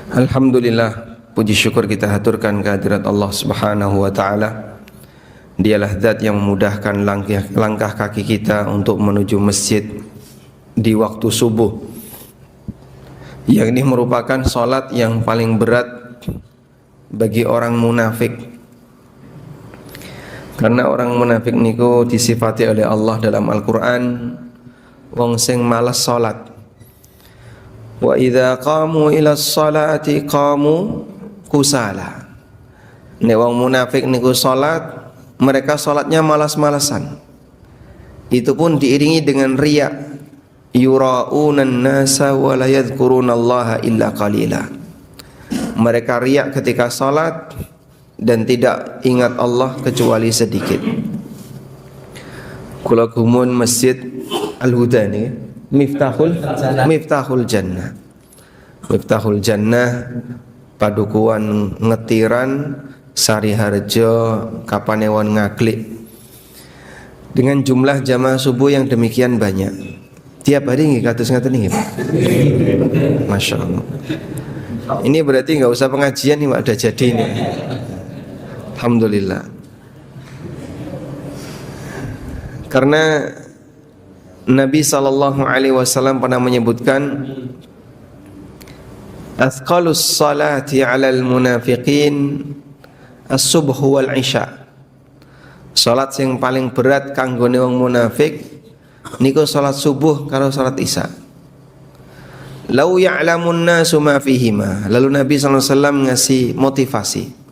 Alhamdulillah, puji syukur kita haturkan kehadirat Allah Subhanahu wa ta'ala. Dialah zat yang memudahkan langkah kaki kita untuk menuju masjid di waktu subuh, yang ini merupakan salat yang paling berat bagi orang munafik. Karena orang munafik niku disifati oleh Allah dalam Al-Quran wong sing malas salat. Wa idza qamu ila sholati qamu kusala. Nek wong munafik niku salat, mereka salatnya malas-malasan. Itu pun diiringi dengan riya. Yura'unan nasa wa la yadhkurunallaha illa qalila. Mereka riya ketika salat dan tidak ingat Allah kecuali sedikit. Kula gumun masjid Al-Huda nih, Miftahul Jannah. Miftahul Jannah Padukuan Ngetiran Sariharjo Kapanewon Ngaglik, dengan jumlah jamaah subuh yang demikian banyak. Tiap hari nggih kados ngaten nggih, Pak. Masya Allah. Ini berarti nggak usah pengajian nih, Pak, udah jadi nih. Alhamdulillah. Karena Nabi SAW pernah menyebutkan Athqalus salati alal munafiqin as-subh wal isya. Salat yang paling berat kanggone wong munafik niku salat subuh karo salat isya. Lau ya'lamun nasu ma fihima. Lalu Nabi SAW ngasih motivasi.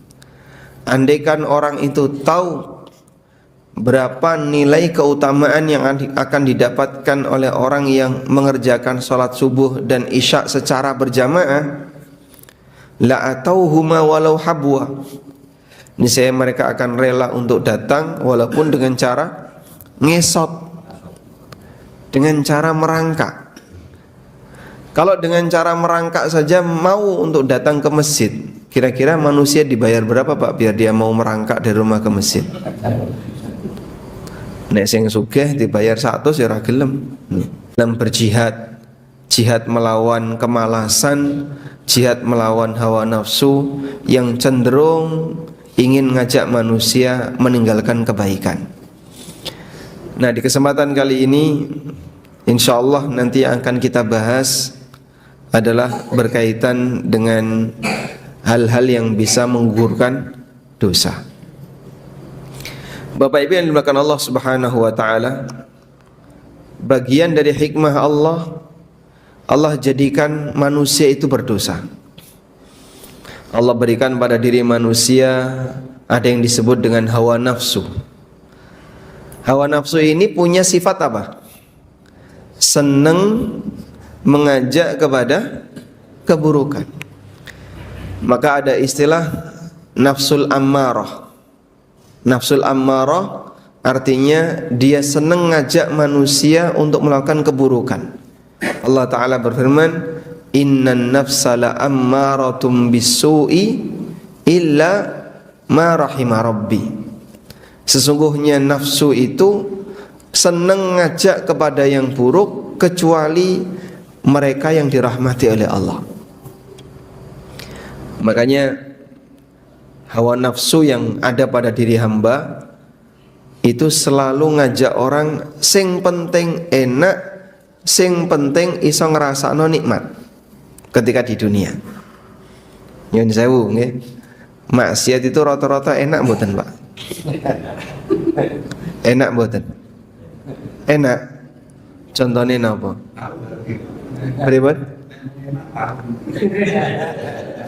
Andaikan orang itu tahu berapa nilai keutamaan yang akan didapatkan oleh orang yang mengerjakan sholat subuh dan isya secara berjamaah, la atauhuma walau habwa. Niscaya mereka akan rela untuk datang walaupun dengan cara ngesot, dengan cara merangkak. Kalau dengan cara merangkak saja mau untuk datang ke masjid, kira-kira manusia dibayar berapa, Pak, biar dia mau merangkak dari rumah ke masjid? Nek sing sugih dibayar 100 ya ora gelem. Dalam berjihad, jihad melawan kemalasan, jihad melawan hawa nafsu yang cenderung ingin ngajak manusia meninggalkan kebaikan. Nah, di kesempatan kali ini insyaallah nanti yang akan kita bahas adalah berkaitan dengan hal-hal yang bisa menggugurkan dosa. Bapak Ibu yang dimuliakan Allah Subhanahu wa taala, bagian dari hikmah Allah, Allah jadikan manusia itu berdosa. Allah berikan pada diri manusia ada yang disebut dengan hawa nafsu. Hawa nafsu ini punya sifat apa? Senang mengajak kepada keburukan. Maka ada istilah nafsul ammarah. Nafsul ammarah artinya dia senang ngajak manusia untuk melakukan keburukan. Allah Ta'ala berfirman, innan nafsa la ammaratum bisu'i illa ma rahima rabbi. Sesungguhnya nafsu itu senang ngajak kepada yang buruk kecuali mereka yang dirahmati oleh Allah. Makanya hawa nafsu yang ada pada diri hamba itu selalu ngajak orang sing penting enak, sing penting iso ngrasakno nikmat ketika di dunia. Nyun sewu nggih. Maksiat itu rata-rata enak mboten, Pak? Enak mboten? Enak. Contohnya napa? Pripun?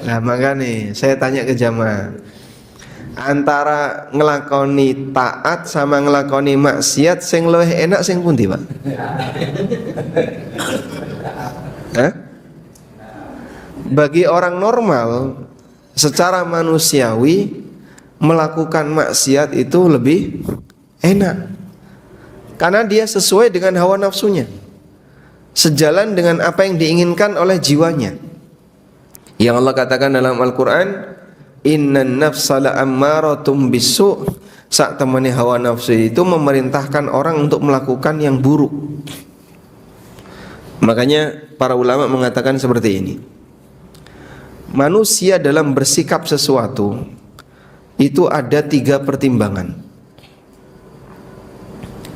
Nah, makanya saya tanya ke jamaah, antara ngelakoni taat sama ngelakoni maksiat sing luwih enak sing pundi, Pak? Hah? Bagi orang normal secara manusiawi melakukan maksiat itu lebih enak karena dia sesuai dengan hawa nafsunya, sejalan dengan apa yang diinginkan oleh jiwanya. Yang Allah katakan dalam Al-Quran, innan nafsa la'ammaratum bisu'. Saat temani hawa nafsu itu memerintahkan orang untuk melakukan yang buruk. Makanya para ulama mengatakan seperti ini, manusia dalam bersikap sesuatu itu ada 3 pertimbangan.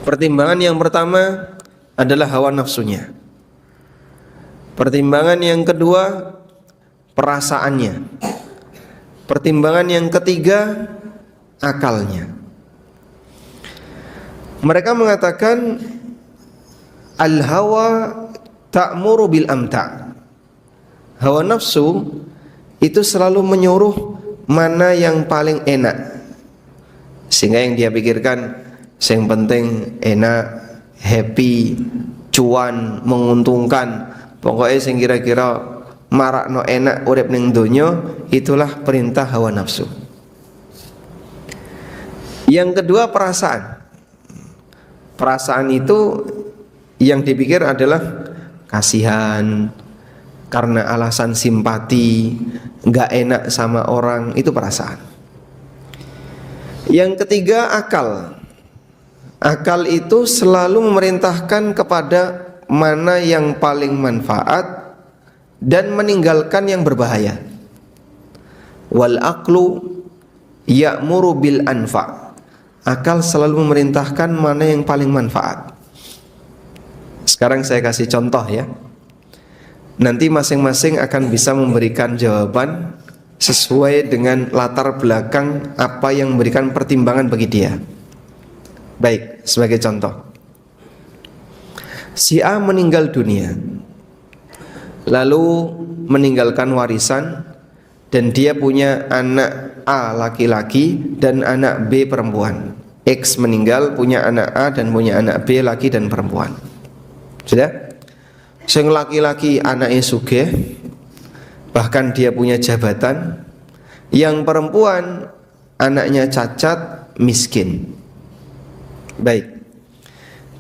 Pertimbangan yang pertama adalah hawa nafsunya. Pertimbangan yang kedua perasaannya. Pertimbangan yang ketiga akalnya. Mereka mengatakan al-hawa ta'muru bil amta'. Hawa nafsu itu selalu menyuruh mana yang paling enak, sehingga yang dia pikirkan yang penting enak, happy, cuan, menguntungkan, pokoknya sing kira-kira marakno enak urip ning donya, itulah perintah hawa nafsu. Yang kedua perasaan. Perasaan itu yang dipikir adalah kasihan, karena alasan simpati, nggak enak sama orang, itu perasaan. Yang ketiga akal. Akal itu selalu memerintahkan kepada mana yang paling manfaat dan meninggalkan yang berbahaya. Wal aqlu ya'muru bil anfa'. Akal selalu memerintahkan mana yang paling manfaat. Sekarang saya kasih contoh ya. Nanti masing-masing akan bisa memberikan jawaban sesuai dengan latar belakang apa yang memberikan pertimbangan bagi dia. Baik, sebagai contoh, si A meninggal dunia, lalu meninggalkan warisan, dan dia punya anak A laki-laki dan anak B perempuan. X meninggal, punya anak A dan punya anak B laki dan perempuan. Sudah? Sing laki-laki anaknya sugih, bahkan dia punya jabatan. Yang perempuan anaknya cacat, miskin. Baik,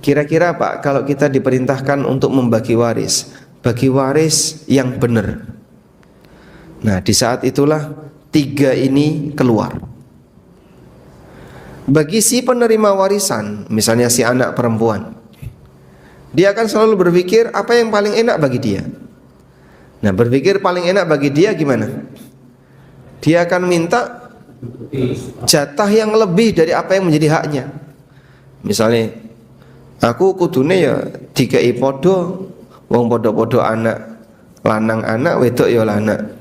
kira-kira Pak, kalau kita diperintahkan untuk membagi waris, bagi waris yang benar. Nah, di saat itulah 3 ini keluar. Bagi si penerima warisan, misalnya si anak perempuan, dia akan selalu berpikir apa yang paling enak bagi dia. Nah, berpikir paling enak bagi dia gimana? Dia akan minta jatah yang lebih dari apa yang menjadi haknya. Misalnya, aku kudune ya dikai podo, wong podo-podo anak lanang anak, wedok ya lanak.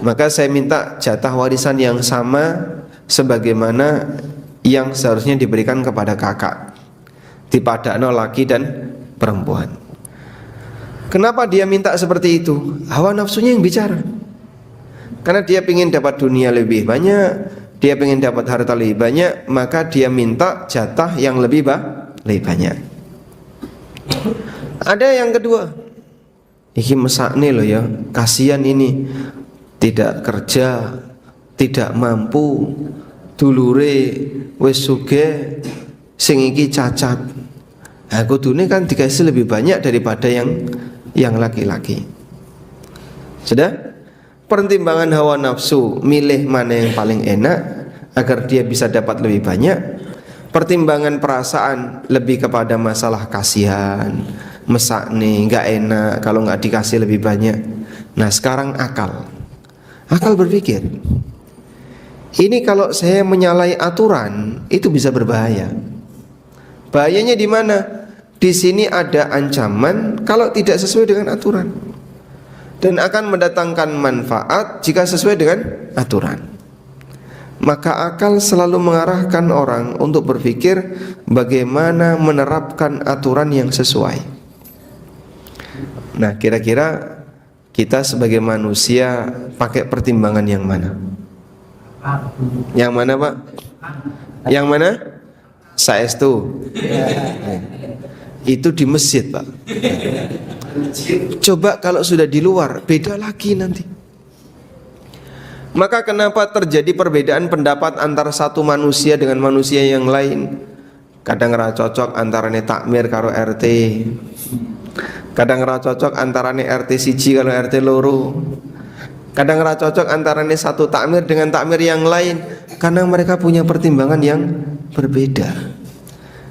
Maka saya minta jatah warisan yang sama sebagaimana yang seharusnya diberikan kepada kakak. Dipadakno laki dan perempuan. Kenapa dia minta seperti itu? Hawa nafsunya yang bicara. Karena dia ingin dapat dunia lebih banyak, dia ingin dapat harta lebih banyak, maka dia minta jatah yang lebih banyak. Ada yang kedua, iki mesakne loh ya, kasihan ini, tidak kerja, tidak mampu, dulure wis sugih, sing iki cacat. Aku dunia kan dikasih lebih banyak daripada yang laki-laki. Sudah? Pertimbangan hawa nafsu, milih mana yang paling enak agar dia bisa dapat lebih banyak. Pertimbangan perasaan lebih kepada masalah kasihan, mesakne, nggak enak kalau nggak dikasih lebih banyak. Nah, sekarang akal. Akal berpikir, ini kalau saya menyalahi aturan itu bisa berbahaya. Bahayanya di mana? Di sini ada ancaman kalau tidak sesuai dengan aturan, dan akan mendatangkan manfaat jika sesuai dengan aturan. Maka akal selalu mengarahkan orang untuk berpikir bagaimana menerapkan aturan yang sesuai. Nah, kira-kira kita sebagai manusia pakai pertimbangan yang mana? Yang mana, Pak? Yang mana? Saestu. Itu di masjid, Pak. Coba kalau sudah di luar, beda lagi nanti. Maka kenapa terjadi perbedaan pendapat antara satu manusia dengan manusia yang lain? Kadang ra cocok antarane takmir karo RT. Kadang ra cocok antarane RT siji karo RT loro. Kadang ra cocok antarane satu takmir dengan takmir yang lain, karena mereka punya pertimbangan yang berbeda.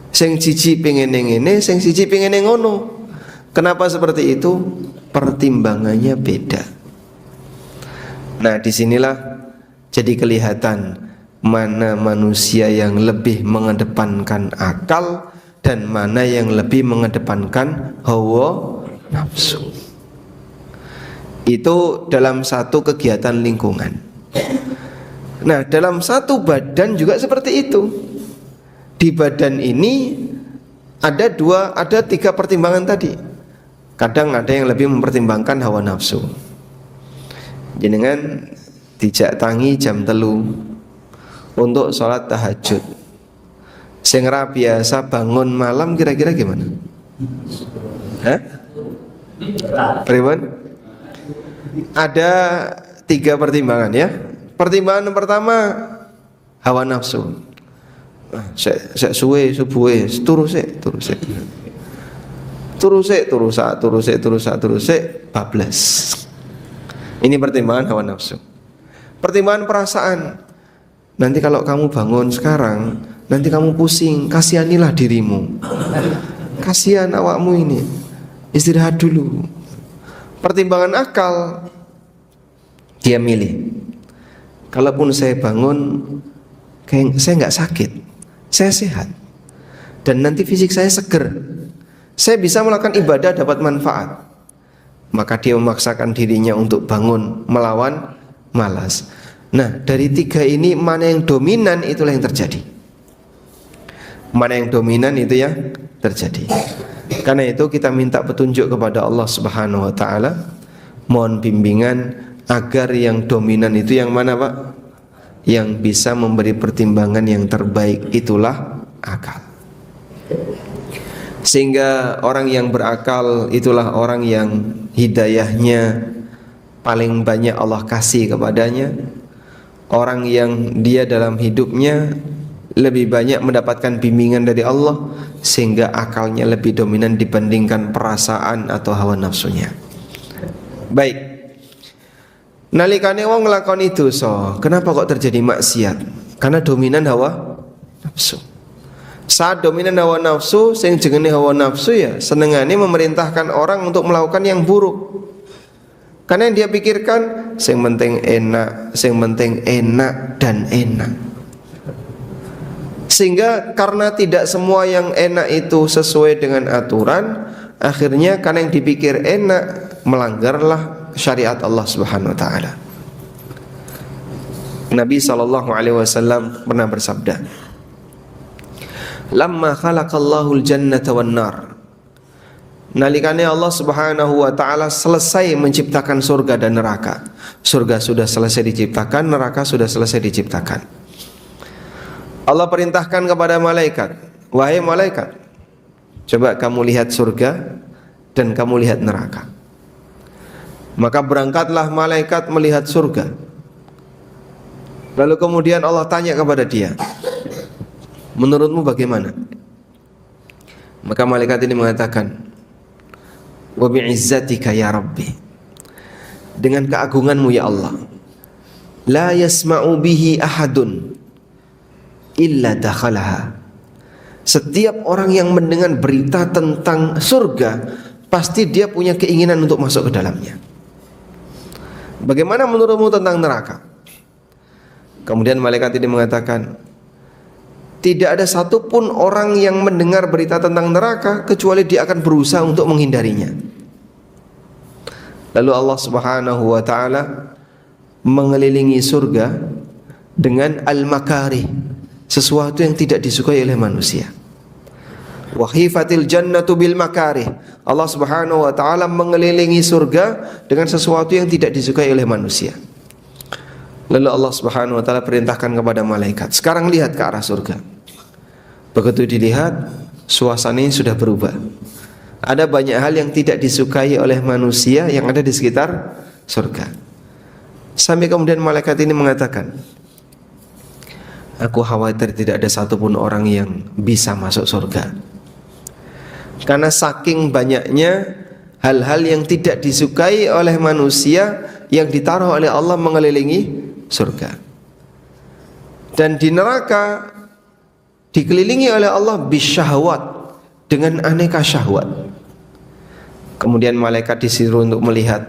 Sing siji pengen ngene, sing siji pengen ngono. Kenapa seperti itu? Pertimbangannya beda. Nah, disinilah jadi kelihatan mana manusia yang lebih mengedepankan akal dan mana yang lebih mengedepankan hawa nafsu. Itu dalam satu kegiatan lingkungan. Nah, dalam satu badan juga seperti itu. Di badan ini ada tiga pertimbangan tadi. Kadang ada yang lebih mempertimbangkan hawa nafsu. Jenengan dijak tangi jam 3 untuk sholat tahajud. Sing ra biasa bangun malam kira-kira gimana? Hah? Pripun? Ada 3 pertimbangan ya. Pertimbangan yang pertama hawa nafsu. Sek suwe subuhe turu sik bablas. Ini pertimbangan hawa nafsu. Pertimbangan perasaan. Nanti kalau kamu bangun sekarang, nanti kamu pusing, kasihanilah dirimu. Kasihan awakmu ini. Istirahat dulu. Pertimbangan akal, dia milih. Kalaupun saya bangun, kayak saya nggak sakit, saya sehat, dan nanti fisik saya seger, saya bisa melakukan ibadah dapat manfaat. Maka dia memaksakan dirinya untuk bangun melawan malas. Nah, dari 3 ini mana yang dominan, itulah yang terjadi. Mana yang dominan itu yang terjadi. Karena itu kita minta petunjuk kepada Allah Subhanahu wa taala. Mohon bimbingan agar yang dominan itu yang mana, Pak? Yang bisa memberi pertimbangan yang terbaik, itulah akal. Sehingga orang yang berakal itulah orang yang hidayahnya paling banyak Allah kasih kepadanya. Orang yang dia dalam hidupnya lebih banyak mendapatkan bimbingan dari Allah, sehingga akalnya lebih dominan dibandingkan perasaan atau hawa nafsunya. Baik. Nalikane wong nglakoni dosa, kenapa kok terjadi maksiat? Karena dominan hawa nafsu. Saat dominan hawa nafsu, sing jenenge hawa nafsu ya senengane memerintahkan orang untuk melakukan yang buruk. Karena yang dia pikirkan sing penting enak dan enak. Sehingga karena tidak semua yang enak itu sesuai dengan aturan, akhirnya karena yang dipikir enak, melanggarlah syariat Allah Subhanahu wa taala. Nabi SAW pernah bersabda, "Lamma khalaqallahu al-jannata wan nar." Nalikane Allah Subhanahu wa taala selesai menciptakan surga dan neraka. Surga sudah selesai diciptakan, neraka sudah selesai diciptakan. Allah perintahkan kepada malaikat, "Wahai malaikat, coba kamu lihat surga dan kamu lihat neraka." Maka berangkatlah malaikat melihat surga. Lalu kemudian Allah tanya kepada dia, "Menurutmu bagaimana?" Maka malaikat ini mengatakan, "Wa bi'izzatika ya Rabbi." Dengan keagunganmu ya Allah. La yasma'u bihi ahadun illa dakhalaha. Setiap orang yang mendengar berita tentang surga, pasti dia punya keinginan untuk masuk ke dalamnya. Bagaimana menurutmu tentang neraka? Kemudian malaikat ini mengatakan, tidak ada satupun orang yang mendengar berita tentang neraka kecuali dia akan berusaha untuk menghindarinya. Lalu Allah Subhanahu wa taala mengelilingi surga dengan al-makarih, sesuatu yang tidak disukai oleh manusia. Wa khifatil jannatu bil makarih. Allah Subhanahu wa taala mengelilingi surga dengan sesuatu yang tidak disukai oleh manusia. Lalu Allah Subhanahu wa taala perintahkan kepada malaikat, "Sekarang lihat ke arah surga." Begitu dilihat, suasananya sudah berubah. Ada banyak hal yang tidak disukai oleh manusia yang ada di sekitar surga. Sampai kemudian malaikat ini mengatakan, "Aku khawatir tidak ada satupun orang yang bisa masuk surga." Karena saking banyaknya hal-hal yang tidak disukai oleh manusia yang ditaruh oleh Allah mengelilingi surga. Dan di neraka dikelilingi oleh Allah bisyahwat, dengan aneka syahwat. Kemudian malaikat disuruh untuk melihat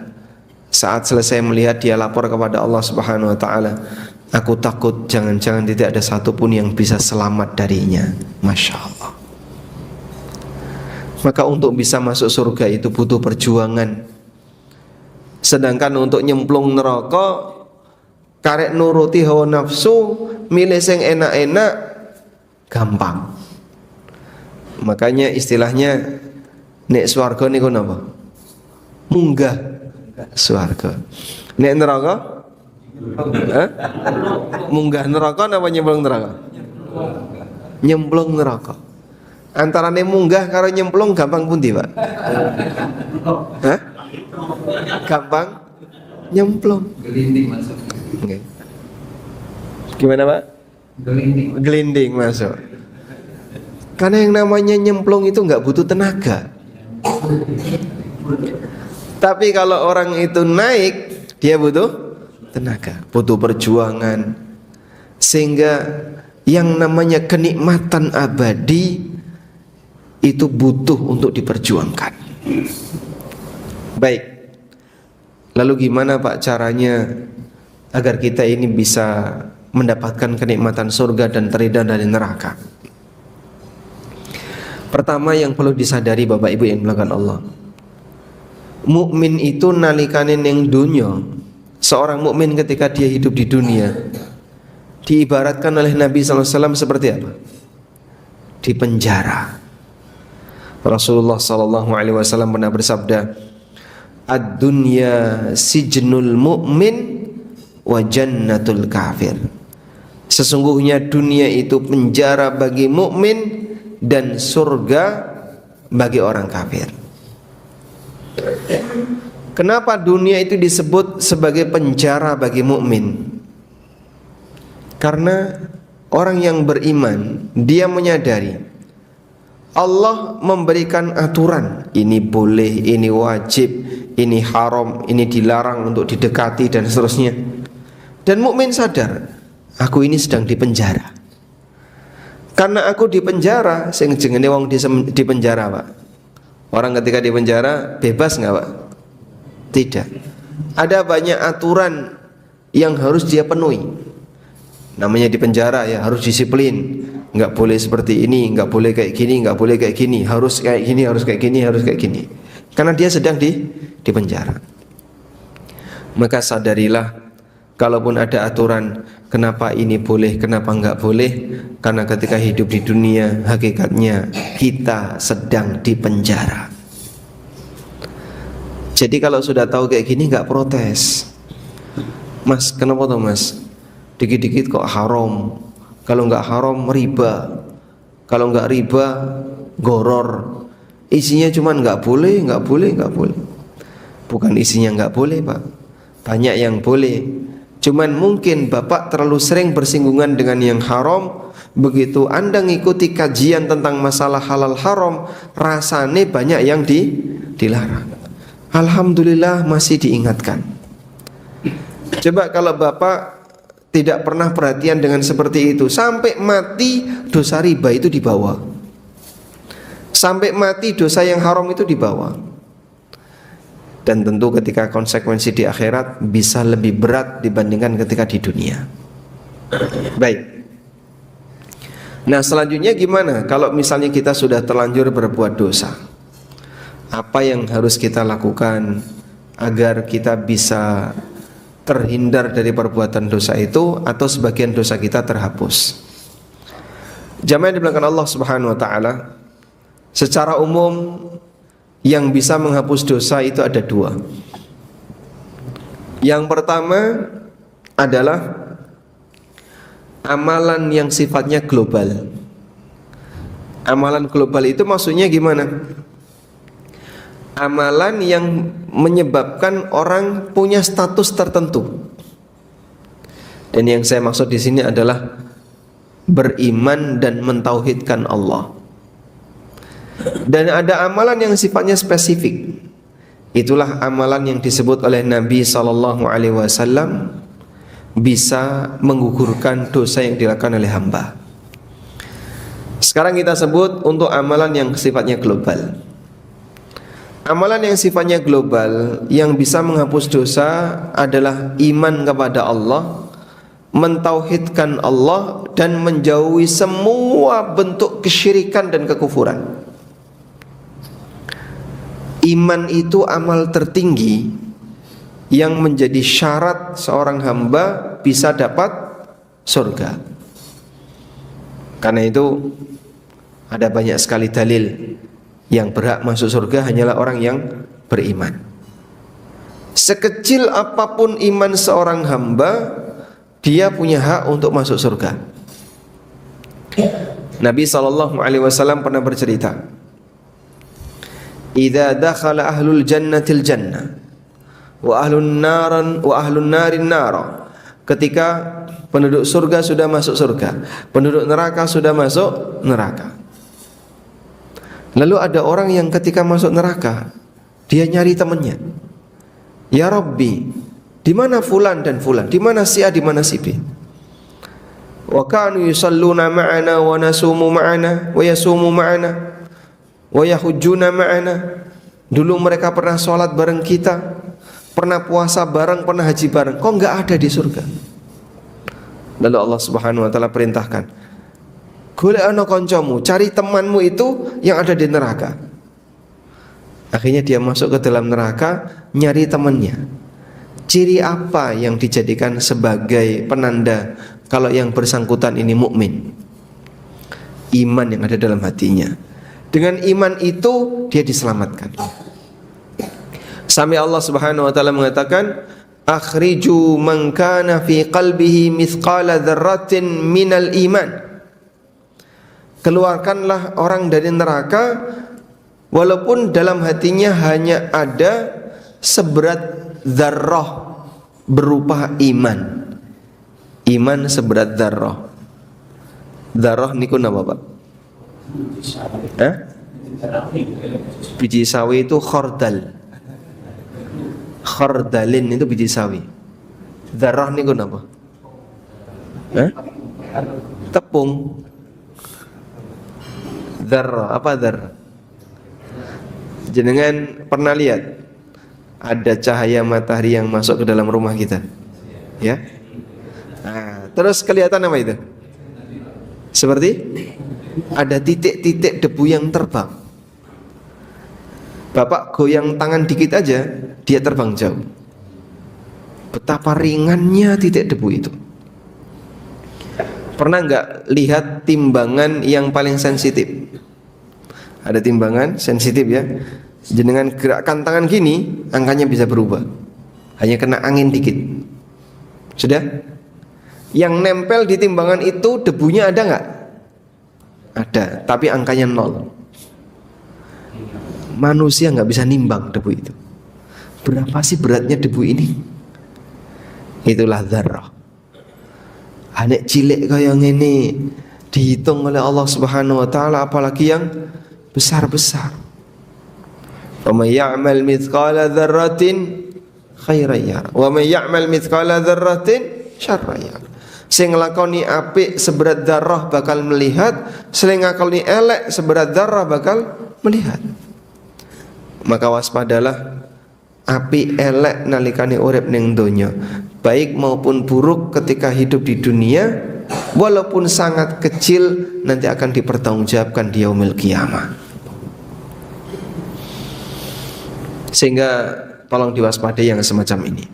Saat selesai melihat, dia lapor kepada Allah Subhanahu wa taala, aku takut jangan-jangan tidak ada satupun yang bisa selamat darinya. Masya Allah. Maka untuk bisa masuk surga itu butuh perjuangan. Sedangkan untuk nyemplung neraka, karek nuruti hawa nafsu, milih sing enak-enak, gampang. Makanya istilahnya nek swarga niku napa? Munggah swarga. Nek neraka? Hah? Munggah neraka napa nyemplung neraka? Nyemplung neraka. Antarane munggah karo nyemplung gampang pundi, Pak? Hah? Gampang nyemplung. Gelinding masuk. Okay. Gimana, Pak? Gelinding masuk. Karena yang namanya nyemplung itu nggak butuh tenaga. Tapi kalau orang itu naik, dia butuh tenaga, butuh perjuangan. Sehingga yang namanya kenikmatan abadi itu butuh untuk diperjuangkan. Baik. Lalu gimana Pak caranya agar kita ini bisa mendapatkan kenikmatan surga dan terhindar dari neraka? Pertama yang perlu disadari Bapak Ibu yang dimuliakan Allah, mukmin itu nalikane ning dunya, seorang mukmin ketika dia hidup di dunia diibaratkan oleh Nabi sallallahu alaihi wasallam seperti apa? Di penjara. Rasulullah sallallahu alaihi wasallam pernah bersabda, "Ad-dunya sijnul mu'min wa jannatul kafir." Sesungguhnya dunia itu penjara bagi mukmin dan surga bagi orang kafir. Kenapa dunia itu disebut sebagai penjara bagi mukmin? Karena orang yang beriman, dia menyadari Allah memberikan aturan, ini boleh, ini wajib, ini haram, ini dilarang untuk didekati dan seterusnya. Dan mukmin sadar, aku ini sedang dipenjara. Karena aku dipenjara, sing jenenge wong di penjara, Pak. Orang ketika di penjara bebas nggak, Pak? Tidak. Ada banyak aturan yang harus dia penuhi. Namanya di penjara ya, harus disiplin. Nggak boleh seperti ini, nggak boleh kayak gini, nggak boleh kayak gini, harus kayak gini, harus kayak gini, harus kayak gini. Karena dia sedang di penjara. Maka sadarilah, kalaupun ada aturan, kenapa ini boleh, kenapa nggak boleh? Karena ketika hidup di dunia, hakikatnya kita sedang di penjara. Jadi kalau sudah tahu kayak gini nggak protes, Mas, kenapa tuh Mas? Dikit-dikit kok haram. Kalau nggak haram riba, kalau nggak riba goror. Isinya cuman nggak boleh, nggak boleh, nggak boleh. Bukan isinya nggak boleh, Pak. Banyak yang boleh. Cuman mungkin Bapak terlalu sering bersinggungan dengan yang haram. Begitu Anda ngikuti kajian tentang masalah halal haram, rasanya banyak yang dilarang. Alhamdulillah masih diingatkan. Coba kalau Bapak tidak pernah perhatian dengan seperti itu, sampai mati dosa riba itu dibawa, sampai mati dosa yang haram itu dibawa. Dan tentu ketika konsekuensi di akhirat bisa lebih berat dibandingkan ketika di dunia. Baik. Nah selanjutnya gimana kalau misalnya kita sudah terlanjur berbuat dosa? Apa yang harus kita lakukan agar kita bisa terhindar dari perbuatan dosa itu atau sebagian dosa kita terhapus? Jamaah di belakang Allah Subhanahu wa taala, secara umum yang bisa menghapus dosa itu ada dua. Yang pertama adalah amalan yang sifatnya global. Amalan global itu maksudnya gimana? Amalan yang menyebabkan orang punya status tertentu. Dan yang saya maksud di sini adalah beriman dan mentauhidkan Allah. Dan ada amalan yang sifatnya spesifik. Itulah amalan yang disebut oleh Nabi SAW bisa menggugurkan dosa yang dilakukan oleh hamba. Sekarang kita sebut untuk amalan yang sifatnya global. Amalan yang sifatnya global yang bisa menghapus dosa adalah iman kepada Allah, mentauhidkan Allah, dan menjauhi semua bentuk kesyirikan dan kekufuran. Iman itu amal tertinggi yang menjadi syarat seorang hamba bisa dapat surga. Karena itu ada banyak sekali dalil yang berhak masuk surga hanyalah orang yang beriman. Sekecil apapun iman seorang hamba, dia punya hak untuk masuk surga. Nabi SAW pernah bercerita, "Idza dakhala ahlul jannatil jannah wa ahlun narin nar." Ketika penduduk surga sudah masuk surga, penduduk neraka sudah masuk neraka. Lalu ada orang yang ketika masuk neraka, dia nyari temannya. Ya Rabbi, di mana fulan dan fulan? Di mana si A, di mana si B? Wa kanu yusalluna ma'ana wa nasumu ma'ana wa yasumu ma'ana wa yahujjuna ma'ana. Dulu mereka pernah sholat bareng kita, pernah puasa bareng, pernah haji bareng. Kok enggak ada di surga? Lalu Allah Subhanahu wa taala perintahkan, golek ana kancamu, cari temanmu itu yang ada di neraka. Akhirnya dia masuk ke dalam neraka, nyari temannya. Ciri apa yang dijadikan sebagai penanda kalau yang bersangkutan ini mukmin? Iman yang ada dalam hatinya. Dengan iman itu dia diselamatkan. Sampai Allah Subhanahu wa taala mengatakan, akhriju man kana fi qalbihi mithqala dzarratin minal iman. Keluarkanlah orang dari neraka walaupun dalam hatinya hanya ada seberat dzarrah berupa iman. Iman seberat dzarrah. Dzarrah niku napa, Pak? Biji sawi itu khordal. Khordalin itu biji sawi. Dzarrah niku napa? Tepung. Dzarrah, apa dzarrah? Jenengan pernah lihat ada cahaya matahari yang masuk ke dalam rumah kita? Ya? Nah, terus kelihatan apa itu? Seperti ada titik-titik debu yang terbang. Bapak goyang tangan dikit aja, dia terbang jauh. Betapa ringannya titik debu itu. Pernah nggak lihat timbangan yang paling sensitif? Ada timbangan sensitif ya. Jenengan gerakkan tangan gini, angkanya bisa berubah. Hanya kena angin dikit. Sudah? Yang nempel di timbangan itu debunya ada nggak? Ada, tapi angkanya 0. Manusia nggak bisa nimbang debu itu. Berapa sih beratnya debu ini? Itulah dzarrah. Anek cilik kayak ini dihitung oleh Allah Subhanahu wa taala, apalagi yang besar-besar. Wa may ya'mal mithqala dzarratin khairan yara wa may ya'mal mithqala dzarratin syarran yara. Sing nglakoni apik seberat dzarrah bakal melihat, sing nglakoni elek seberat dzarrah bakal melihat. Maka waspadalah api elek nalikane urip ning donya, baik maupun buruk ketika hidup di dunia, walaupun sangat kecil nanti akan dipertanggungjawabkan di yaumil qiyamah. Sehingga tolong diwaspadai yang semacam ini.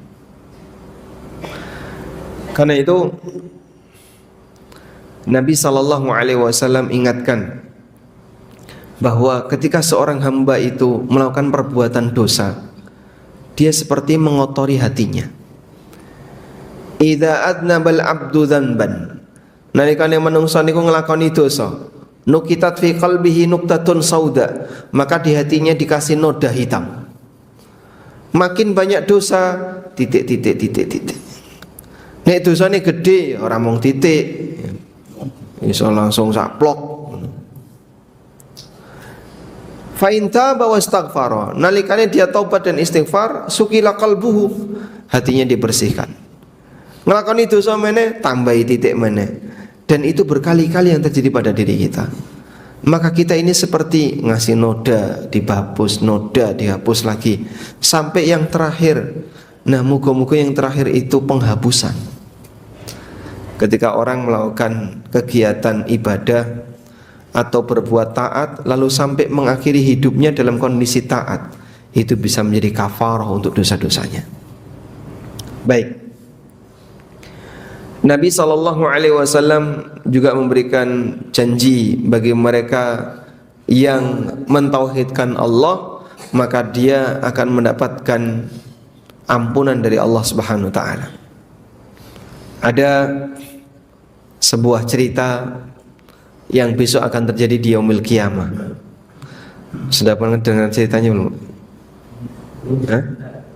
Karena itu Nabi SAW ingatkan bahwa ketika seorang hamba itu melakukan perbuatan dosa, dia seperti mengotori hatinya. Idza adnabal abdu dzanban, nalikane manungsa niku nglakoni dosa, nukitat fi qalbihi nuktatun sauda, maka di hatinya dikasih noda hitam. Makin banyak dosa, titik. Nek dosane gede, ora mung titik, iso langsung saplok. Fa in taba wastaghfara, nalikane dia taubat dan istighfar, sukila qalbuhu, hatinya dibersihkan. Nglakoni dosa meneh, tambahi titik meneh. Dan itu berkali-kali yang terjadi pada diri kita. Maka kita ini seperti ngasih noda, dihapus lagi, sampai yang terakhir. Nah, moga-moga yang terakhir itu penghapusan. Ketika orang melakukan kegiatan ibadah atau berbuat taat, lalu sampai mengakhiri hidupnya dalam kondisi taat, itu bisa menjadi kafarah untuk dosa-dosanya. Baik. Nabi SAW juga memberikan janji bagi mereka yang mentauhidkan Allah, maka dia akan mendapatkan ampunan dari Allah Subhanahu wa taala. Ada sebuah cerita yang besok akan terjadi di yaumil qiyamah. Sudah pernah dengar ceritanya belum? Hah?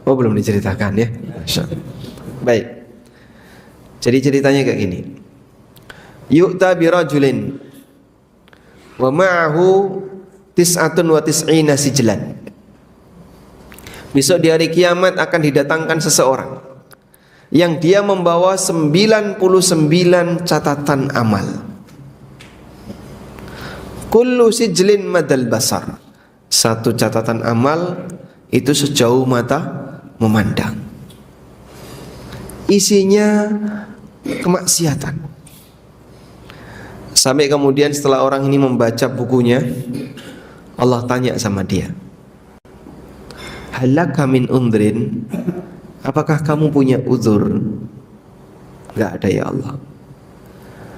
Oh, belum diceritakan ya. Baik. Jadi ceritanya kayak gini. Yu'ta birajulin wa ma'ahu tis'atun wa tis'ina sijlan. Besok di hari kiamat akan didatangkan seseorang yang dia membawa 99 catatan amal. Kullu sijlin madal basar. Satu catatan amal itu sejauh mata memandang. Isinya kemaksiatan. Sampai kemudian setelah orang ini membaca bukunya, Allah tanya sama dia, halaka min undrin, apakah kamu punya uzur? Gak ada ya Allah.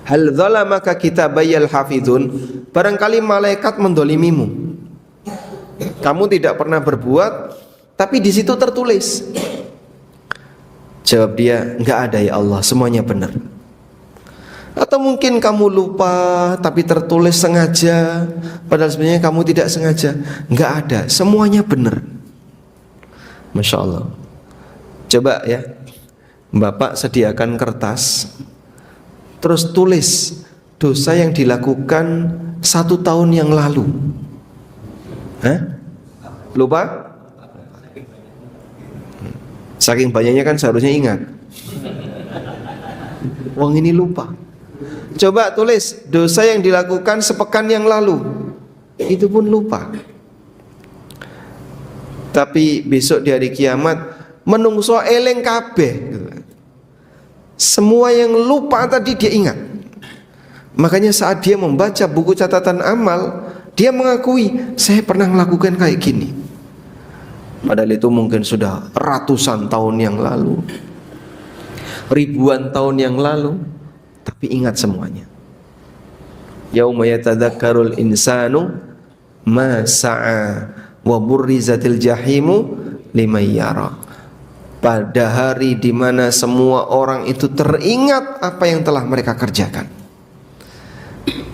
Hal zalamaka kitabayal hafidun, barangkali malaikat mendolimimu. Kamu tidak pernah berbuat, tapi di situ tertulis. Jawab dia, enggak ada ya Allah, semuanya benar. Atau mungkin kamu lupa tapi tertulis sengaja, padahal sebenarnya kamu tidak sengaja. Enggak ada, semuanya benar. Masya Allah. Coba ya, Bapak sediakan kertas, terus tulis dosa yang dilakukan 1 tahun yang lalu. Hah? Lupa? Saking banyaknya kan seharusnya ingat. Wong ini lupa. Coba tulis dosa yang dilakukan sepekan yang lalu, itu pun lupa. Tapi besok di hari kiamat menungso eleng kabeh. Semua yang lupa tadi dia ingat. Makanya saat dia membaca buku catatan amal, dia mengakui, saya pernah melakukan kayak gini. Padahal itu mungkin sudah ratusan tahun yang lalu, ribuan tahun yang lalu, tapi ingat semuanya. Yauma yatadzakkarul insanu ma sa'a wa burrizatil jahimu liman yara. Pada hari di mana semua orang itu teringat apa yang telah mereka kerjakan.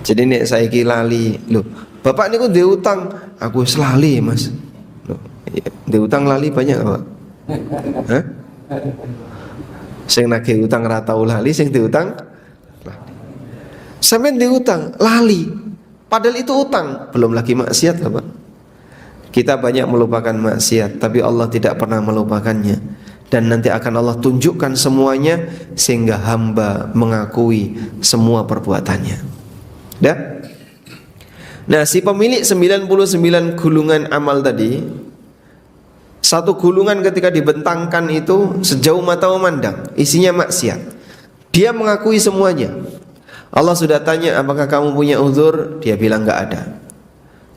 Jadi nek saiki lali, loh, bapak niku ndek utang, aku wis lali, Mas. Di utang lali banyak apa? Hah? Sing nagih utang ra tau lali, sing diutang lali. Sampeyan diutang lali, padahal itu utang, belum lagi maksiat lah, Pak. Kita banyak melupakan maksiat, tapi Allah tidak pernah melupakannya. Dan nanti akan Allah tunjukkan semuanya sehingga hamba mengakui semua perbuatannya. Dah? Nah, si pemilik 99 gulungan amal tadi, satu gulungan ketika dibentangkan itu sejauh mata memandang, isinya maksiat. Dia mengakui semuanya. Allah sudah tanya, apakah kamu punya uzur? Dia bilang enggak ada.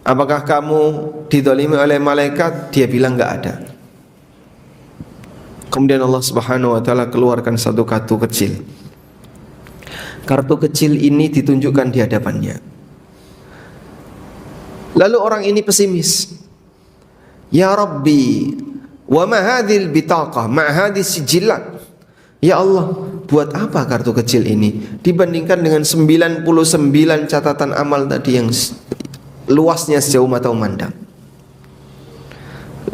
Apakah kamu didolimi oleh malaikat? Dia bilang enggak ada. Kemudian Allah Subhanahu wa taala keluarkan satu kartu kecil. Kartu kecil ini ditunjukkan di hadapannya. Lalu orang ini pesimis. Ya Rabbi, wa ma hadhil bitaqah ma hadhis sijilat. Ya Allah, buat apa kartu kecil ini dibandingkan dengan 99 catatan amal tadi yang luasnya sejauh mata memandang.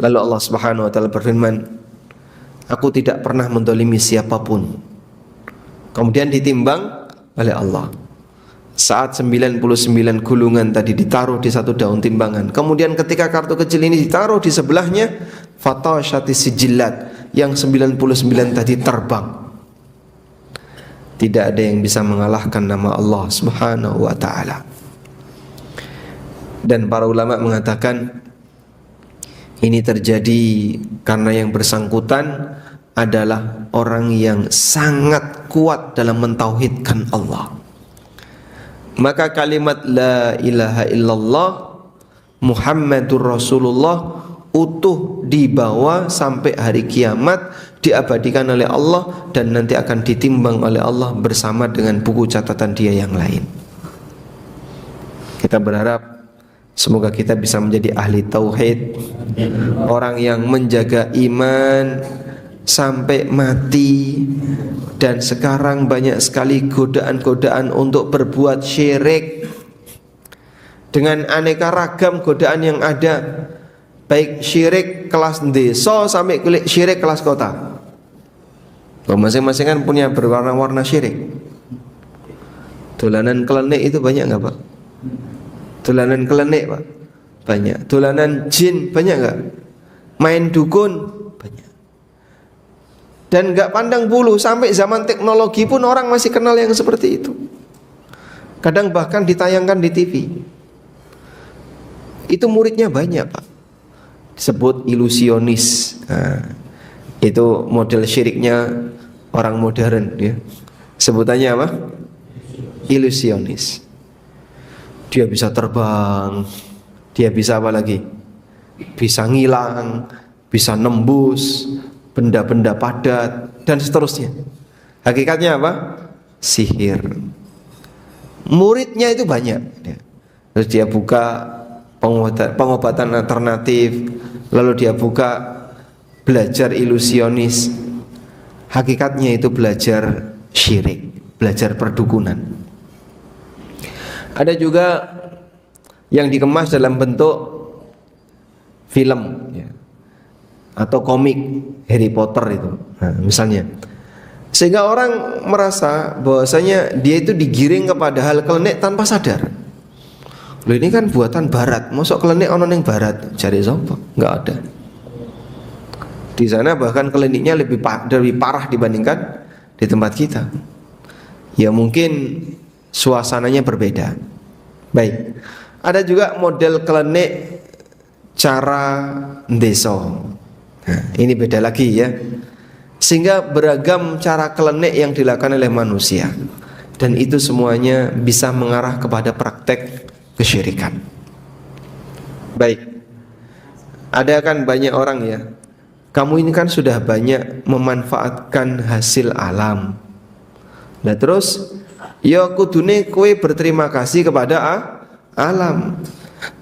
Lalu Allah Subhanahu wa taala berfirman, aku tidak pernah mendolimi siapapun. Kemudian ditimbang oleh Allah. Saat 99 gulungan tadi ditaruh di satu daun timbangan, kemudian ketika kartu kecil ini ditaruh di sebelahnya, fatashatis sijillat, yang 99 tadi terbang. Tidak ada yang bisa mengalahkan nama Allah Subhanahu wa taala. Dan para ulama mengatakan ini terjadi karena yang bersangkutan adalah orang yang sangat kuat dalam mentauhidkan Allah. Maka kalimat la ilaha illallah Muhammadur Rasulullah utuh dibawa sampai hari kiamat, diabadikan oleh Allah dan nanti akan ditimbang oleh Allah bersama dengan buku catatan dia yang lain. Kita berharap semoga kita bisa menjadi ahli tauhid, orang yang menjaga iman sampai mati. Dan sekarang banyak sekali godaan-godaan untuk berbuat syirik dengan aneka ragam godaan yang ada, baik syirik kelas desa sampai syirik kelas kota. Masing-masing kan punya berwarna-warna syirik. Dolanan kelenik itu banyak nggak Pak? Dolanan kelenik Pak? Banyak. Dolanan jin banyak nggak? Main dukun banyak. Dan nggak pandang bulu, sampai zaman teknologi pun orang masih kenal yang seperti itu. Kadang bahkan ditayangkan di TV. Itu muridnya banyak Pak. Disebut ilusionis. Nah, itu model syiriknya orang modern ya. Sebutannya apa? Ilusionis. Dia bisa terbang, dia bisa apa lagi? Bisa ngilang, bisa nembus benda-benda padat dan seterusnya. Hakikatnya apa? Sihir. Muridnya itu banyak ya. Terus dia buka pengobatan alternatif, lalu dia buka belajar ilusionis. Hakikatnya itu belajar syirik, belajar perdukunan. Ada juga yang dikemas dalam bentuk film ya, atau komik Harry Potter itu, nah, misalnya, sehingga orang merasa bahwasanya dia itu digiring kepada hal kelenik tanpa sadar. Loh ini kan buatan barat, mosok kelenik ono ning barat, cari sopo? Enggak ada. Di sana bahkan kliniknya lebih parah dibandingkan di tempat kita. Ya mungkin suasananya berbeda. Baik. Ada juga model klinik cara deso. Nah, ini beda lagi ya. Sehingga beragam cara klinik yang dilakukan oleh manusia. Dan itu semuanya bisa mengarah kepada praktek kesyirikan. Baik. Ada kan banyak orang ya, kamu ini kan sudah banyak memanfaatkan hasil alam. Nah terus ya kudune kowe berterima kasih kepada alam.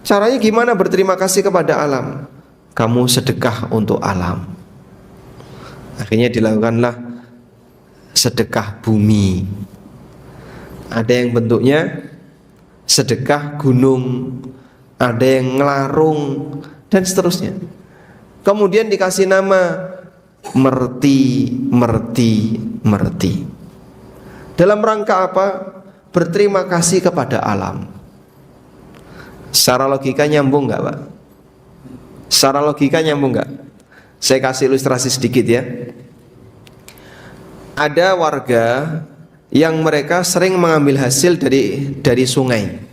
Caranya gimana berterima kasih kepada alam? Kamu sedekah untuk alam. Akhirnya dilakukanlah sedekah bumi. Ada yang bentuknya sedekah gunung, ada yang ngelarung dan seterusnya. Kemudian dikasih nama merti. Dalam rangka apa? Berterima kasih kepada alam. Secara logika nyambung nggak Pak? Secara logika nyambung nggak? Saya kasih ilustrasi sedikit ya. Ada warga yang mereka sering mengambil hasil dari sungai,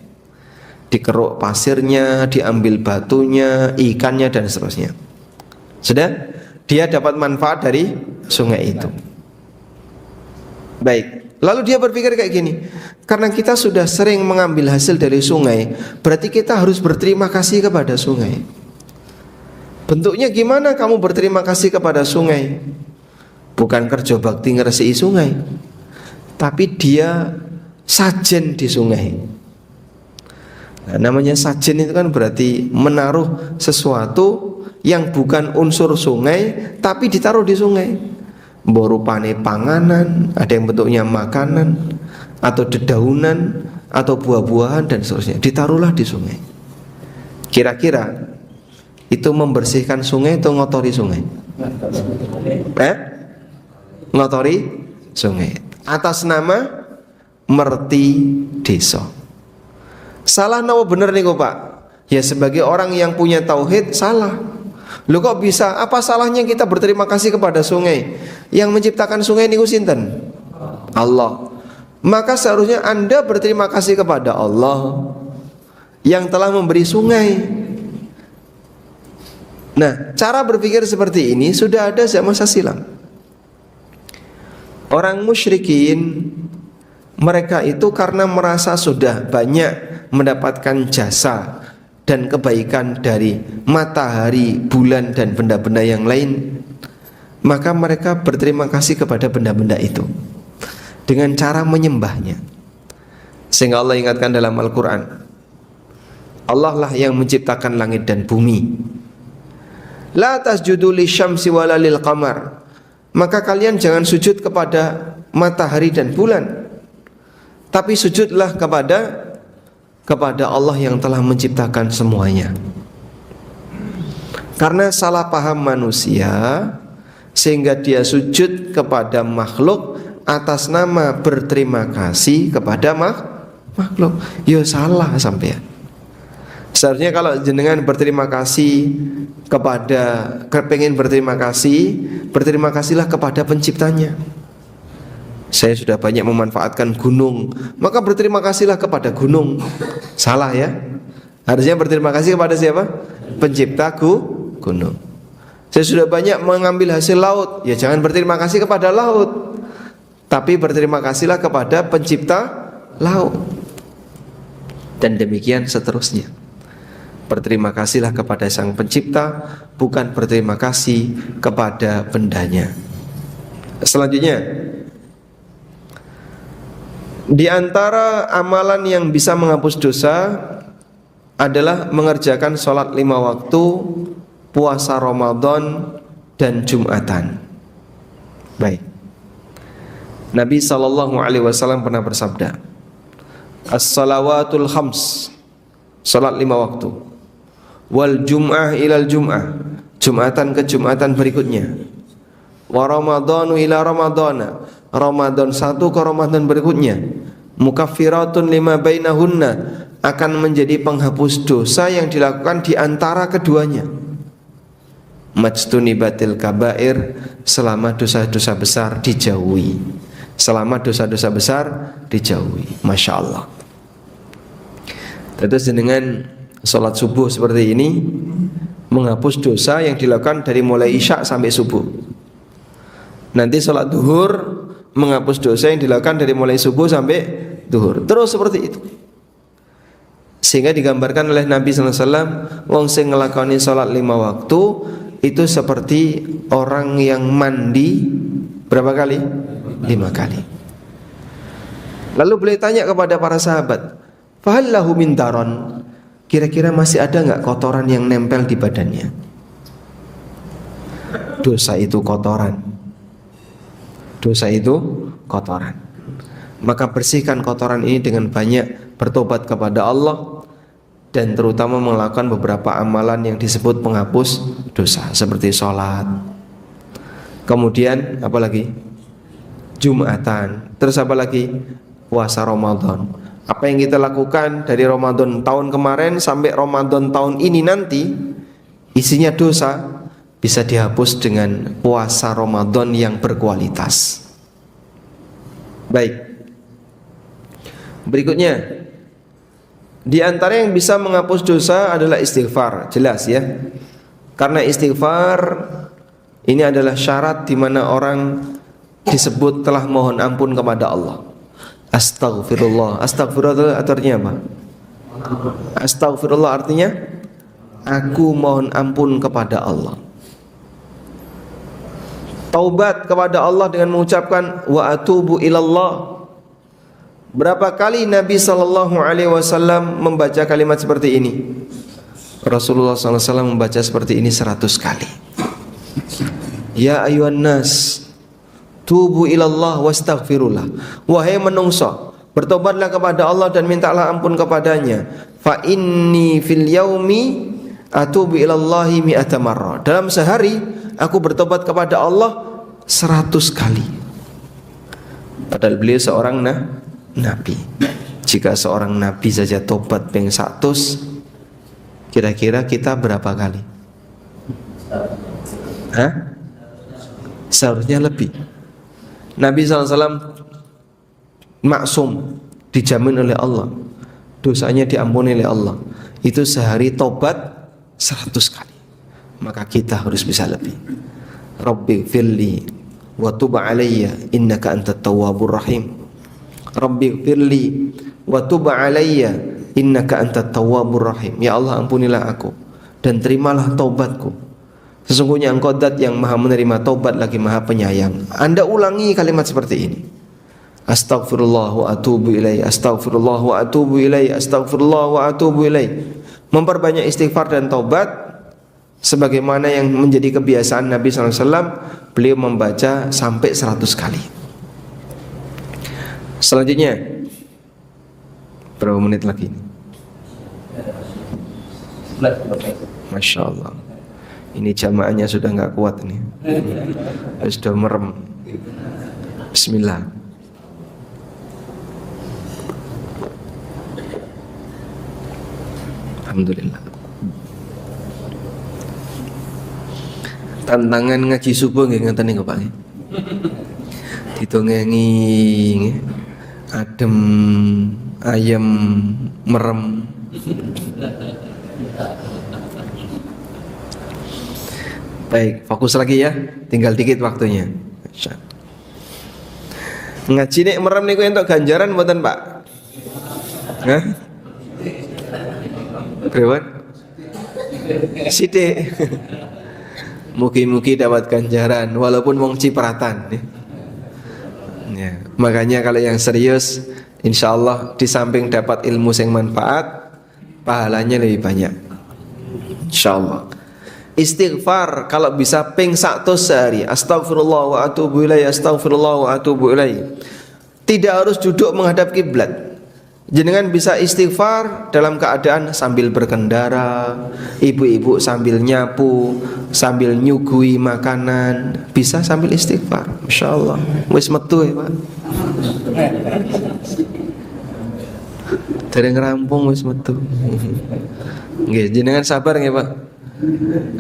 dikeruk pasirnya, diambil batunya, ikannya dan seterusnya. Sudah, dia dapat manfaat dari sungai itu. Baik. Lalu dia berpikir kayak gini, karena kita sudah sering mengambil hasil dari sungai, berarti kita harus berterima kasih kepada sungai. Bentuknya gimana kamu berterima kasih kepada sungai? Bukan kerja bakti ngeresiki sungai, tapi dia sajen di sungai. Nah, namanya sajen itu kan berarti menaruh sesuatu yang bukan unsur sungai tapi ditaruh di sungai. Rupane panganan, ada yang bentuknya makanan atau dedaunan atau buah-buahan dan seterusnya, ditaruhlah di sungai. Kira-kira itu membersihkan sungai atau ngotori sungai? Ngotori sungai atas nama merti desa. Salah nawa bener nih kok Pak? Ya sebagai orang yang punya tauhid salah. Loh kok bisa? Apa salahnya kita berterima kasih kepada sungai? Yang menciptakan sungai niku sinten? Allah. Maka seharusnya Anda berterima kasih kepada Allah yang telah memberi sungai. Nah, cara berpikir seperti ini sudah ada sejak masa silam. Orang musyrikin, mereka itu karena merasa sudah banyak mendapatkan jasa dan kebaikan dari matahari, bulan, dan benda-benda yang lain, maka mereka berterima kasih kepada benda-benda itu dengan cara menyembahnya. Sehingga Allah ingatkan dalam Al-Quran, Allah lah yang menciptakan langit dan bumi. La tasjudu lisyamsi wala lil qamar. Maka kalian jangan sujud kepada matahari dan bulan, tapi sujudlah kepada Allah yang telah menciptakan semuanya. Karena salah paham manusia, sehingga dia sujud kepada makhluk atas nama berterima kasih kepada makhluk. Yo salah sampean. Seharusnya kalau jenengan berterima kasih pengen berterima kasihlah kepada penciptanya. Saya sudah banyak memanfaatkan gunung, maka berterima kasihlah kepada gunung. Salah ya. Harusnya berterima kasih kepada siapa? Pencipta gunung. Saya sudah banyak mengambil hasil laut, ya jangan berterima kasih kepada laut, tapi berterima kasihlah kepada pencipta laut. Dan demikian seterusnya. Berterima kasihlah kepada sang pencipta, bukan berterima kasih kepada bendanya. Selanjutnya, di antara amalan yang bisa menghapus dosa adalah mengerjakan sholat 5 waktu, puasa Ramadan, dan Jumatan. Baik. Nabi SAW pernah bersabda, As-salawatul khams, sholat 5 waktu, wal jum'ah ilal jum'ah, Jumatan ke Jumatan berikutnya, wa Ramadanu ila Ramadana, Ramadan 1 ke Ramadan berikutnya, mukaffiratun lima bainahunna, akan menjadi penghapus dosa yang dilakukan di antara keduanya. Majtunibatil kabair, selama dosa-dosa besar dijauhi. Selama dosa-dosa besar dijauhi. Masya Allah. Terus dengan sholat subuh seperti ini menghapus dosa yang dilakukan dari mulai isya sampai subuh. Nanti sholat duhur menghapus dosa yang dilakukan dari mulai subuh sampai duhur. Terus seperti itu. Sehingga digambarkan oleh Nabi SAW, wong sing ngelakoni sholat 5 waktu itu seperti orang yang mandi berapa kali? 5 kali. Lalu beliau tanya kepada para sahabat, fahal lahu min daron, kira-kira masih ada enggak kotoran yang nempel di badannya? Dosa itu kotoran. Dosa itu kotoran. Maka bersihkan kotoran ini dengan banyak bertobat kepada Allah, dan terutama melakukan beberapa amalan yang disebut penghapus dosa, seperti sholat, kemudian apa lagi? Jumatan, terus apa lagi? Puasa Ramadan. Apa yang kita lakukan dari Ramadan tahun kemarin sampai Ramadan tahun ini nanti, isinya dosa, bisa dihapus dengan puasa Ramadan yang berkualitas. Baik. Berikutnya, di antara yang bisa menghapus dosa adalah istighfar, jelas ya. Karena istighfar ini adalah syarat di mana orang disebut telah mohon ampun kepada Allah. Astaghfirullah. Astaghfirullah artinya apa? Astaghfirullah artinya aku mohon ampun kepada Allah. Taubat kepada Allah dengan mengucapkan wa atubu ilallah. Berapa kali Nabi SAW membaca kalimat seperti ini? Rasulullah SAW membaca seperti ini 100 kali. Ya ayuhan nas, tubu ilallah wastaghfirullah. Wahai menungso, bertobatlah kepada Allah dan mintalah ampun kepadanya. Fa inni fil yaumi atubu ilallahi mi'ata marrah. Dalam sehari aku bertobat kepada Allah 100 kali. Padahal beliau seorang Nabi. Jika seorang Nabi saja tobat ping 100, kira-kira kita berapa kali? Hah? Seharusnya lebih. Nabi SAW maksum, dijamin oleh Allah, dosanya diampuni oleh Allah. itu sehari tobat 100 kali. Maka kita harus bisa lebih. Rabbi firli wa tub alayya innaka antat tawwabur rahim. Rabbi firli wa tub alayya innaka antat tawwabur rahim. Ya Allah, ampunilah aku dan terimalah taubatku. Sesungguhnya Engkau zat yang maha menerima taubat lagi maha penyayang. Anda ulangi kalimat seperti ini. Astaghfirullah wa atubu ilaih, astaghfirullah wa atubu ilaih, astaghfirullah wa atubu ilaih. Memperbanyak istighfar dan taubat sebagaimana yang menjadi kebiasaan Nabi SAW. Beliau membaca sampai 100 kali. Selanjutnya, berapa menit lagi? Masya Allah, ini jamaahnya sudah nggak kuat nih, sudah merem. Bismillah. Alhamdulillah. Tantangan ngaji subuh nggih ngeten niku Pak. Didongengi nggih. Adem, ayem, merem. Baik, fokus lagi ya. Tinggal dikit waktunya. Ngaji nek merem niku entuk ganjaran mboten, Pak? Hah? Berapa? Sithik. Mugi-mugi dapat ganjaran walaupun wong cipratan. Ya, makanya kalau yang serius, insya Allah di samping dapat ilmu yang manfaat, pahalanya lebih banyak. Insya Allah. Istighfar kalau bisa ping 100 sehari. Astaghfirullah wa atubu ilaih, astaghfirullah wa atubu ilaih. Tidak harus duduk menghadap kiblat. Jenengan bisa istighfar dalam keadaan sambil berkendara, ibu-ibu sambil nyapu, sambil nyugui makanan, bisa sambil istighfar. Masya Allah, wis metu ya Pak. Dereng rampung wis metu. Nggih, jenengan sabar nggih Pak.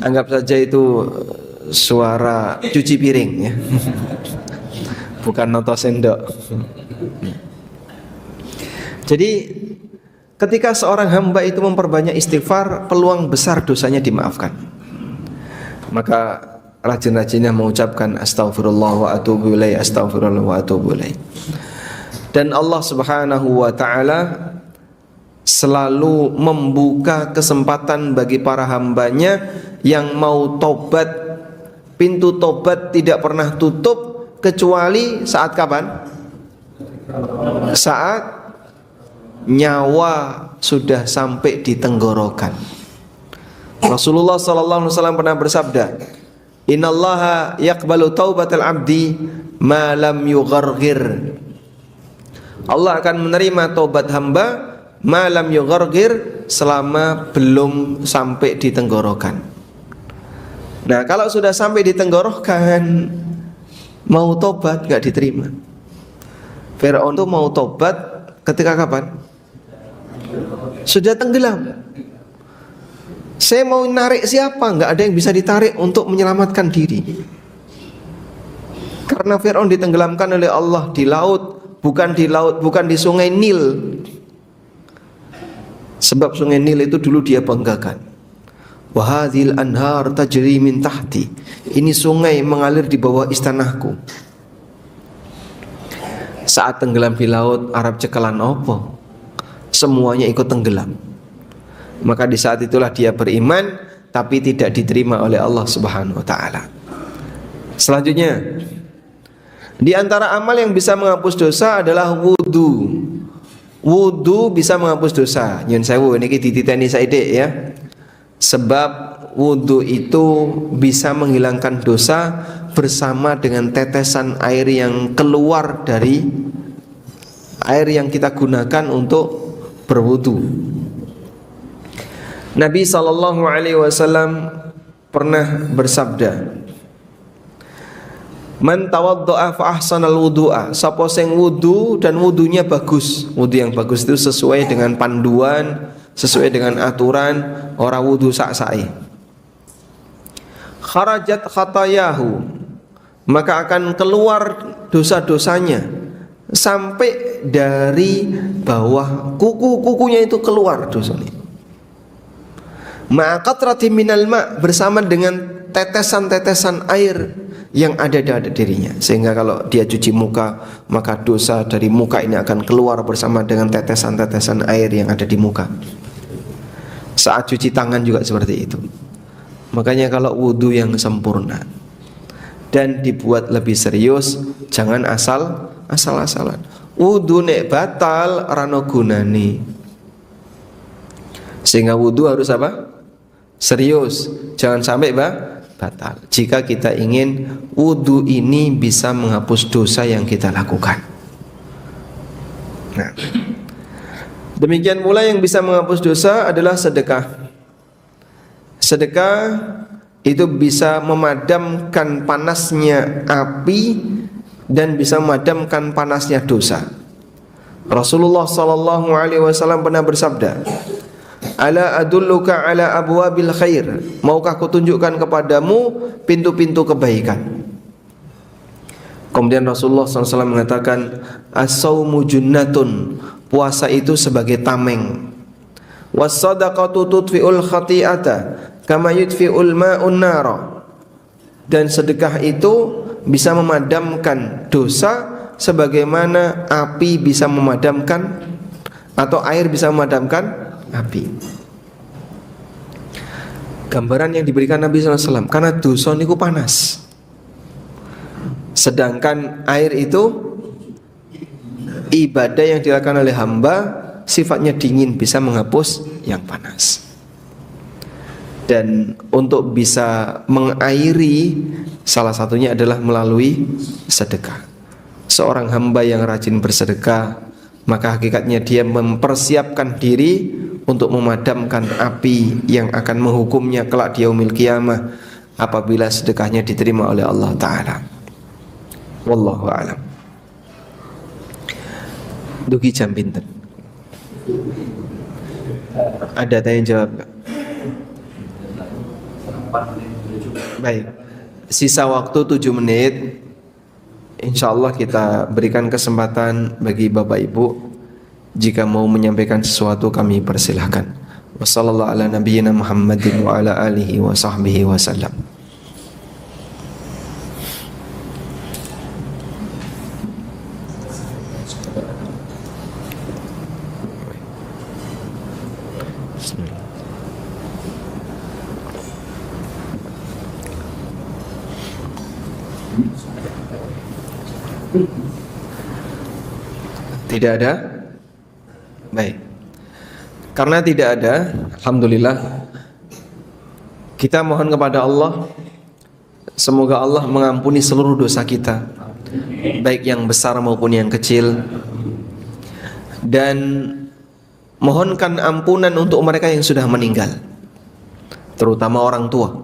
Anggap saja itu suara cuci piring ya. Bukan noto sendok. Jadi ketika seorang hamba itu memperbanyak istighfar, peluang besar dosanya dimaafkan. Maka rajin-rajinnya mengucapkan astaghfirullah wa atubu ilaih, astaghfirullah wa atubu ilaih. Dan Allah Subhanahu wa taala selalu membuka kesempatan bagi para hambanya yang mau tobat. Pintu tobat tidak pernah tutup kecuali saat kapan? Saat nyawa sudah sampai di tenggorokan. Rasulullah sallallahu alaihi wasallam pernah bersabda, "Innallaha yaqbalu taubatal abdi ma lam yugharghir." Allah akan menerima taubat hamba ma lam yugharghir, selama belum sampai di tenggorokan. Nah, kalau sudah sampai di tenggorokan, mau tobat enggak diterima. Firaun itu mau tobat ketika kapan? Sudah tenggelam. Saya mau narik siapa? Enggak ada yang bisa ditarik untuk menyelamatkan diri. Karena Firaun ditenggelamkan oleh Allah di laut, bukan di sungai Nil. Sebab sungai Nil itu dulu dia banggakan. Wa hadhil anhar tajri min tahti. Ini sungai mengalir di bawah istanaku. Saat tenggelam di laut, Arab cekalan opo? Semuanya ikut tenggelam. Maka di saat itulah dia beriman, tapi tidak diterima oleh Allah Subhanahu wa taala. Selanjutnya, di antara amal yang bisa menghapus dosa adalah wudu. Wudu bisa menghapus dosa. Nyun sewu niki dititeni saithik ya. Sebab wudu itu bisa menghilangkan dosa bersama dengan tetesan air yang keluar dari air yang kita gunakan untuk berwudu. Nabi sallallahu alaihi wasallam pernah bersabda, "Man tawaddo'a fa ahsanal wudu'a." Sapa sing wudu dan wudunya bagus. Wudu yang bagus itu sesuai dengan panduan, sesuai dengan aturan, ora wudu sak-sake. Kharajat khatayahu, maka akan keluar dosa-dosanya sampai dari bawah kuku-kukunya itu keluar dosanya. Ma'aqatrati minal ma', bersama dengan tetesan-tetesan air yang ada di dirinya, sehingga kalau dia cuci muka maka dosa dari muka ini akan keluar bersama dengan tetesan-tetesan air yang ada di muka. Saat cuci tangan juga seperti itu. Makanya kalau wudu yang sempurna dan dibuat lebih serius, jangan asal-asalan. Wudu nek batal rano gunane. Sehingga wudu harus apa? Serius. Jangan sampai batal. Jika kita ingin wudu ini bisa menghapus dosa yang kita lakukan. Nah, demikian pula yang bisa menghapus dosa adalah sedekah. Sedekah itu bisa memadamkan panasnya api dan bisa memadamkan panasnya dosa. Rasulullah sallallahu alaihi wasallam pernah bersabda, "Ala adulluka ala abwabil khair?" Maukah kutunjukkan kepadamu pintu-pintu kebaikan? Kemudian Rasulullah SAW mengatakan, "As-saumu junnatun." Puasa itu sebagai tameng. "Was-sadaqatu tudfi'ul khati'ata kama yudfi'ul ma'un nara." Dan sedekah itu bisa memadamkan dosa sebagaimana api bisa memadamkan atau air bisa memadamkan api. Gambaran yang diberikan Nabi SAW, karena dosa niku panas, sedangkan air itu ibadah yang dilakukan oleh hamba sifatnya dingin, bisa menghapus yang panas. Dan untuk bisa mengairi, salah satunya adalah melalui sedekah. Seorang hamba yang rajin bersedekah, maka hakikatnya dia mempersiapkan diri untuk memadamkan api yang akan menghukumnya kelak di yaumil qiyamah apabila sedekahnya diterima oleh Allah Ta'ala. Wallahu a'lam. Dugi jam pinten? Ada tanya jawab? Baik, sisa waktu 7 menit. InsyaAllah kita berikan kesempatan bagi Bapak Ibu, jika mau menyampaikan sesuatu kami persilahkan. Wassallallahu ala nabiyyina Muhammadin wa ala alihi wa sahbihi wasallam. Tidak ada? Baik. Karena tidak ada, alhamdulillah, kita mohon kepada Allah, semoga Allah mengampuni seluruh dosa kita, baik yang besar maupun yang kecil, dan mohonkan ampunan untuk mereka yang sudah meninggal, terutama orang tua.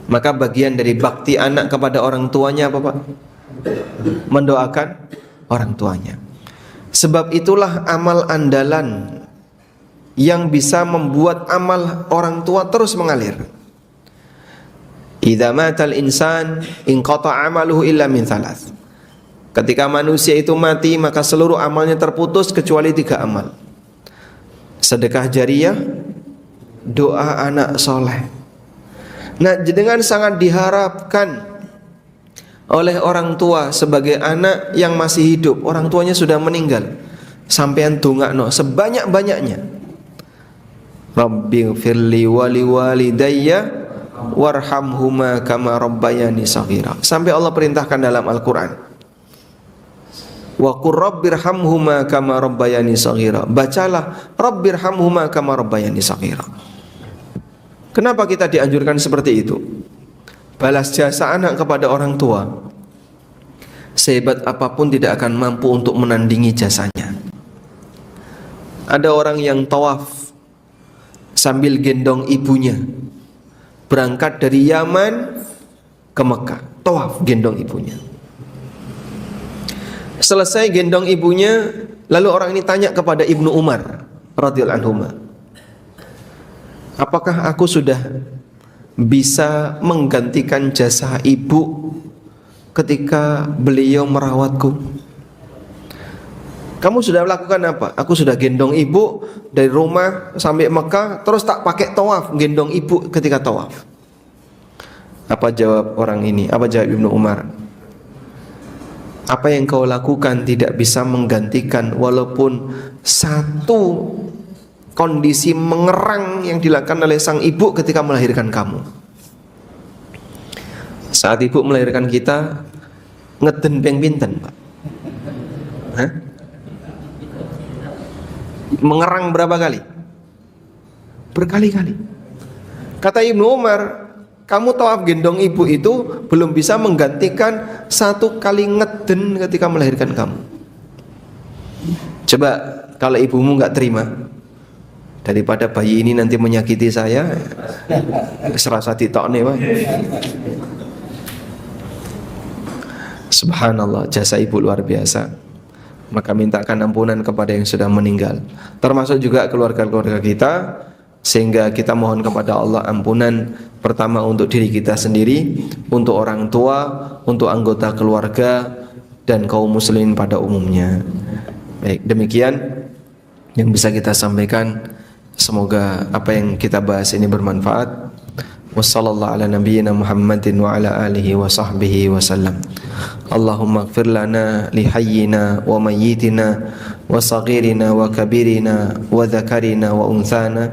Maka bagian dari bakti anak kepada orang tuanya apa Pak? Mendoakan orang tuanya. Sebab itulah amal andalan yang bisa membuat amal orang tua terus mengalir. Idza matal insan inqata amaluhu illa min thalath. Ketika manusia itu mati, maka seluruh amalnya terputus kecuali 3 amal. Sedekah jariyah, doa anak soleh. Nah, dengan sangat diharapkan oleh orang tua sebagai anak yang masih hidup, orang tuanya sudah meninggal, sampean dongakno sebanyak-banyaknya, Rabbighfirli wa liwalidayya warhamhuma kama rabbayani shaghira, sampai Allah perintahkan dalam Al-Qur'an, wa qur rabbirhamhuma kama rabbayani shaghira, bacalah rabbirhamhuma kama rabbayani shaghira. Kenapa kita dianjurkan seperti itu? Balas jasa anak kepada orang tua, sehebat apapun tidak akan mampu untuk menandingi jasanya. Ada orang yang tawaf sambil gendong ibunya, berangkat dari Yaman ke Mekah, tawaf gendong ibunya. Selesai gendong ibunya, lalu orang ini tanya kepada Ibnu Umar radhiyallahu anhu, apakah aku sudah bisa menggantikan jasa ibu ketika beliau merawatku? Kamu sudah lakukan apa? Aku sudah gendong ibu dari rumah sampai Mekah, terus tak pakai tawaf, gendong ibu ketika tawaf. Apa jawab orang ini? Apa jawab Ibnu Umar? Apa yang kau lakukan tidak bisa menggantikan walaupun satu kondisi mengerang yang dilakukan oleh sang ibu ketika melahirkan kamu. Saat ibu melahirkan kita, ngeden ping pinten, Pak? Hah? Mengerang berapa kali? Berkali-kali. Kata Ibnu Umar, kamu tawaf gendong ibu itu belum bisa menggantikan satu kali ngeden ketika melahirkan kamu. Coba kalau ibumu nggak terima, daripada bayi ini nanti menyakiti saya, serasa ditokne, Pak. Subhanallah, jasa ibu luar biasa. Maka mintakan ampunan kepada yang sudah meninggal, termasuk juga keluarga-keluarga kita, sehingga kita mohon kepada Allah ampunan pertama untuk diri kita sendiri, untuk orang tua, untuk anggota keluarga, dan kaum muslimin pada umumnya. Baik, demikian yang bisa kita sampaikan. Semoga apa yang kita bahas ini bermanfaat. Wassallallahu ala nabiyyina Muhammadin wa ala alihi wa sahbihi wa sallam. Allahumma ighfir lana li hayyina wa mayyitina wa saghirina wa kabirina wa dhakarina wa unthana.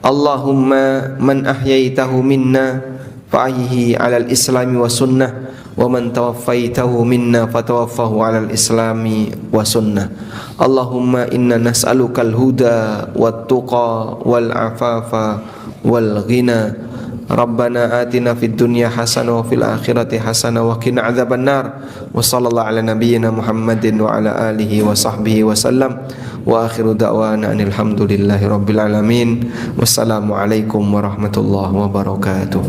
Allahumma man ahyaitahu minna fa'ayhi 'ala al-islami wa sunnah wa man tawaffaitahu minna fatawaffahu 'ala al-islami wa sunnah. Allahumma inna nas'aluka al-huda wat-tuqa wal-'afafa wal-ghina. Rabbana atina fid dunya hasanah wa fil akhirati hasanah wa qina adzabannar. Wa sallallahu ala nabiyyina Muhammadin wa ala alihi wa sahbihi wa sallam. Wa akhiru da'wana alhamdulillahi rabbil alamin. Wassalamu alaikum warahmatullahi wabarakatuh.